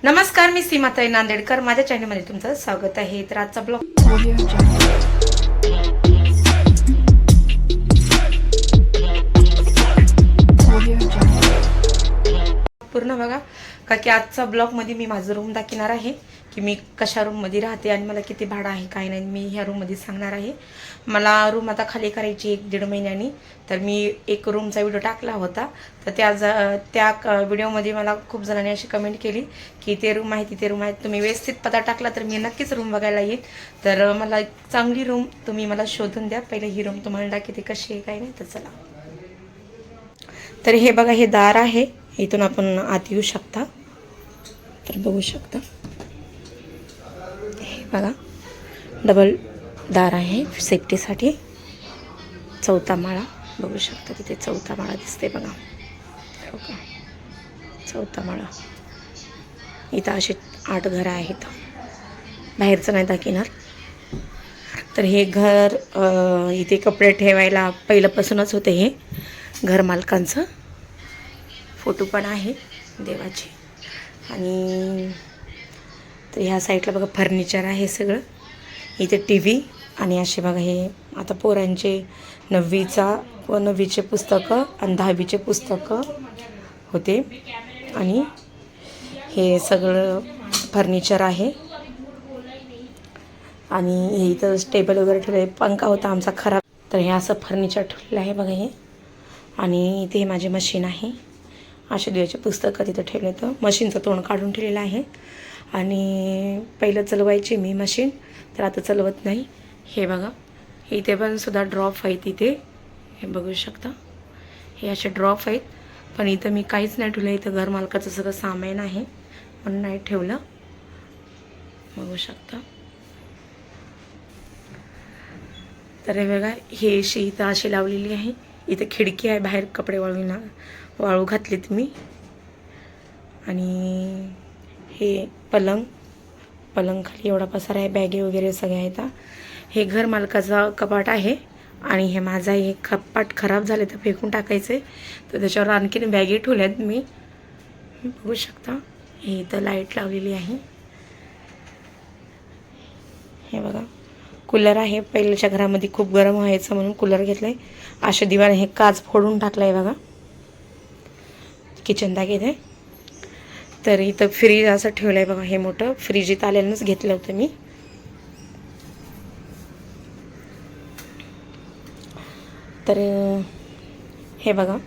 नमस्कार, मी सीमाताई नांदेडकर. माझ्या चॅनलमध्ये तुमचं स्वागत आहे. तर आजचा ब्लॉग पूर्ण बघा, का की आजचा ब्लॉगमध्ये मी माझं रूम दाखवणार आहे की मी कशा रूममध्ये राहते आणि मला किती भाडं आहे काय नाही, मी ह्या रूममध्ये सांगणार आहे. मला रूम आता खाली करायची 1-1.5 महिन्यांनी. तर मी एक रूमचा व्हिडिओ टाकला होता. तर त्या व्हिडिओमध्ये मला खूप जणांनी अशी कमेंट केली की ते रूम आहे तिथे रूम आहे, तुम्ही व्यवस्थित पत्ता टाकला तर मी नक्कीच रूम बघायला येईल. तर मला चांगली रूम तुम्ही मला शोधून द्या. पहिले ही रूम तुम्हाला दाखवते कशी आहे काय नाही. तर चला. तर हे बघा, हे दार आहे, इथून आपण आत येऊ शकता. तर बघू शकता, हे बघा डबल दार आहे सेफ्टीसाठी. 4था माळा बघू शकता, तिथे 4था माळा दिसते बघा. हो का, 4था माळा. इथं असे 8 घरं आहेत, बाहेरचं नाही दाखवणार. तर हे घर इथे कपडे ठेवायला पहिल्यापासूनच होते. हे घर मालकांचं फोटो पण आहे देवाचे. आणि तर ह्या साईडला बघा फर्निचर आहे सगळं. इथे टी व्ही आणि असे बघा, हे आता पोरांचे 9वीचे पुस्तकं आणि 10वीचे पुस्तकं होते. आणि हे सगळं फर्निचर आहे. आणि हे इथं टेबल वगैरे ठेवले, पंखा होता आमचा खराब, तर हे असं फर्निचर ठेवलेलं आहे बघा हे. आणि इथे माझी मशीन आहे, अशा दिवाचे पुस्तकं तिथं ठेवले. तर मशीनचं तोंड काढून ठेवलेलं आहे. आणि पहिलं चालवायची मी मशीन, तर आता चालवत नाही. हे बघा, इथे पण सुद्धा ड्रॉप आहेत इथे, हे बघू शकता. हे असे ड्रॉप आहेत, पण इथं मी काहीच नाही ठेवलं. इथं घर मालकाचं सगळं सामान आहे म्हणून नाही ठेवलं, बघू शकता. तर हे बघा, हे इथं अशी लावलेली आहे. इथं खिडकी आहे, बाहेर कपडे वाळू घातलेत मी. आणि हे पलंग खाली एवढा पसारा आहे, बॅगे वगैरे सगळे आहेत. हे घर मालकाचा कपाट आहे. आणि हे माझा हे कपाट खराब झाले तर फेकून टाकायचे, तर त्याच्यावर आणखीन बॅगे ठेवल्यात मी, बघू शकता. हे इथं लाईट लावलेली आहे. हे बघा, कूलर आहे. पहिल्याच्या घरामध्ये खूप गरम व्हायचं म्हणून कूलर घेतलं आहे. अशा दिवाने हे काच फोडून टाकलं आहे बघा, किचन दागेत आहे. तर इथं फ्रीज असं ठेवलं आहे बघा, हे मोठं फ्रीज इथं आल्यानंच घेतलं होतं मी. तर हे बघा,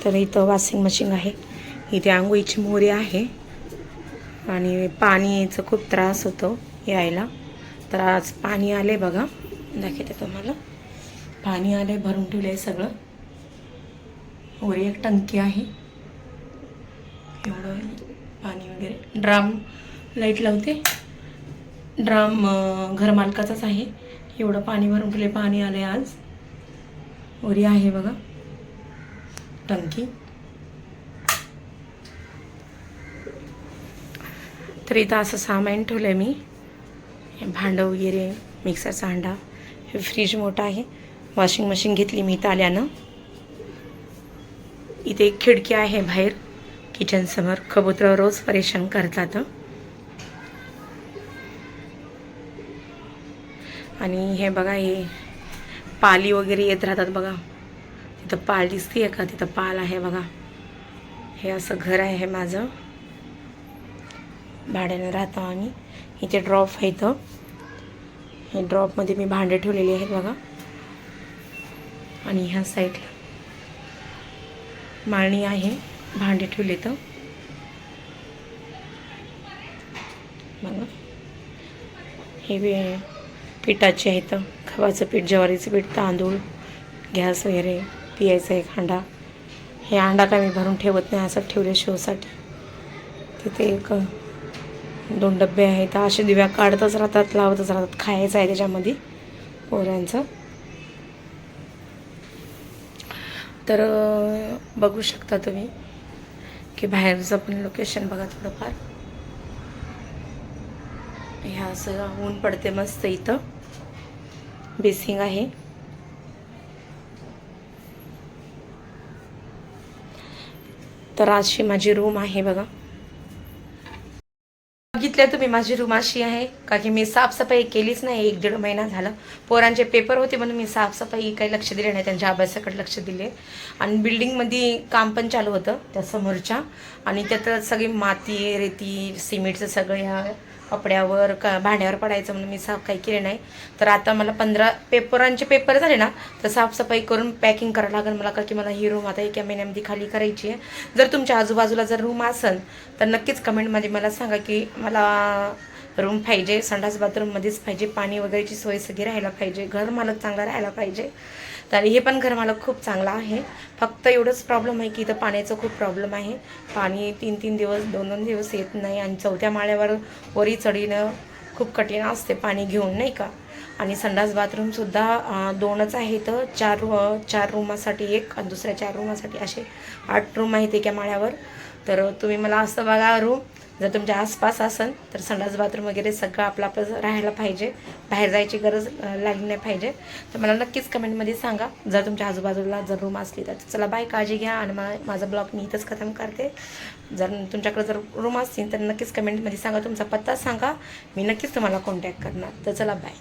तर इथं वॉशिंग मशीन आहे. इथे आंघोळीची मोरी आहे. आणि पाणी यायचं खूप त्रास होतो यायला. तर आज पाणी आले बघा, दाखवते तुम्हाला. पाणी आले, भरून ठेवलं आहे सगळं. वर एक टंकी आहे, एवढं पाणी वगैरे. ड्राम लाईट लावते, ड्राम घर मालकाचाच आहे. एवढं पाणी भरून ठेवले, पाणी आले आज. वरी आहे बघा टंकी. तर इथं असं सामान ठेवलं आहे मी, हे भांडं वगैरे, मिक्सरचा हांडा. हे फ्रीज मोठा आहे. वॉशिंग मशीन घेतली मी इथं आल्यानं. इथे एक खिडकी आहे बाहेर किचनसमोर. कबूतर रोज परेशान करतात. आणि हे बघा, हे पाली वगैरे येत राहतात बघा. तिथं पाल दिसते का, तिथं पाल आहे बघा. हे असं घर आहे माझं, भाड्यानं राहतो आम्ही. इथे ड्रॉप आहे. इथं हे ड्रॉपमध्ये मी भांडे ठेवलेली आहेत बघा. आणि ह्या साईडला माळणी आहे, भांडे ठेवले तर बघा. हे पिठाचे आहेत, गव्हाचं पीठ, ज्वारीचं पीठ, तांदूळ, गॅस वगैरे, पियायचा एक हांडा. हे हांडा काय मी भरून ठेवत नाही, असं ठेवले शोसाठी. तिथे एक 2 डबे आहेत. असे दिव्या काढतच राहतात, लावतच राहतात. खायचं आहे त्याच्यामध्ये पोरांचं. तर बघू शकता तुम्ही की बाहेरचं पण लोकेशन बघा थोडंफार. ह्या असं ऊन पडते मस्त. इथं बेसिंग आहे. तर अशी माझी रूम आहे बघा. बघितलं तुम्ही माझी रूम अशी आहे का की मी साफसफाई केलीच नाही 1-1.5 महिना झाला. पोरांचे पेपर होते म्हणून मी साफसफाई काही लक्ष दिले नाही, त्यांच्या अभ्यासाकडे लक्ष दिले. आणि बिल्डिंगमध्ये काम पण चालू होतं त्या समोरच्या, आणि त्यात सगळी माती रेती सिमेंटचं सगळं या कपड्यावर भांड्यावर पडायचं म्हणून मी साफ काही केले नाही. तर आता मला 15 पेपरांचे पेपर झाले ना तर साफसफाई करून पॅकिंग करावं लागेल मला, का की मला ही रूम आता 1 महिन्यामध्ये खाली करायची आहे. जर तुमच्या आजूबाजूला जर रूम असेल तर नक्कीच कमेंटमध्ये मला सांगा की मला रूम पाहिजे, संडास बाथरूममध्येच पाहिजे, पाणी वगैरेची सोय सगळी राहायला पाहिजे, घर मालक चांगला राहायला पाहिजे. तर हे पण घर मालक खूप चांगला आहे. फक्त एवढंच प्रॉब्लेम आहे की इथं पाण्याचं खूप प्रॉब्लेम आहे. पाणी 3-3 दिवस 2-2 दिवस येत नाही, आणि 4थ्या माळ्यावर वरी चढणं खूप कठीण असते पाणी घेऊन, नाही का. आणि संडास बाथरूमसुद्धा 2च आहेत. 4 रूमासाठी 1 आणि दुसऱ्या 4 रूमासाठी असे 8 रूम आहेत एका माळ्यावर. तर तुम्ही मला असं बघा रूम जर तुमच्या आसपास असेल तर संडास बाथरूम वगैरे सगळं आपलं राहायला पाहिजे, बाहेर जायची गरज लागली नाही पाहिजे. तर मला नक्कीच कमेंटमध्ये सांगा जर तुमच्या आजूबाजूला जर रूम असली तर. चला बाय, काळजी घ्या, आणि माझा ब्लॉग मी इथंच खतम करते. जर तुमच्याकडे जर रूम असतील तर नक्कीच कमेंटमध्ये सांगा, तुमचा पत्ता सांगा, मी नक्कीच तुम्हाला कॉन्टॅक्ट करणार. तर चला बाय.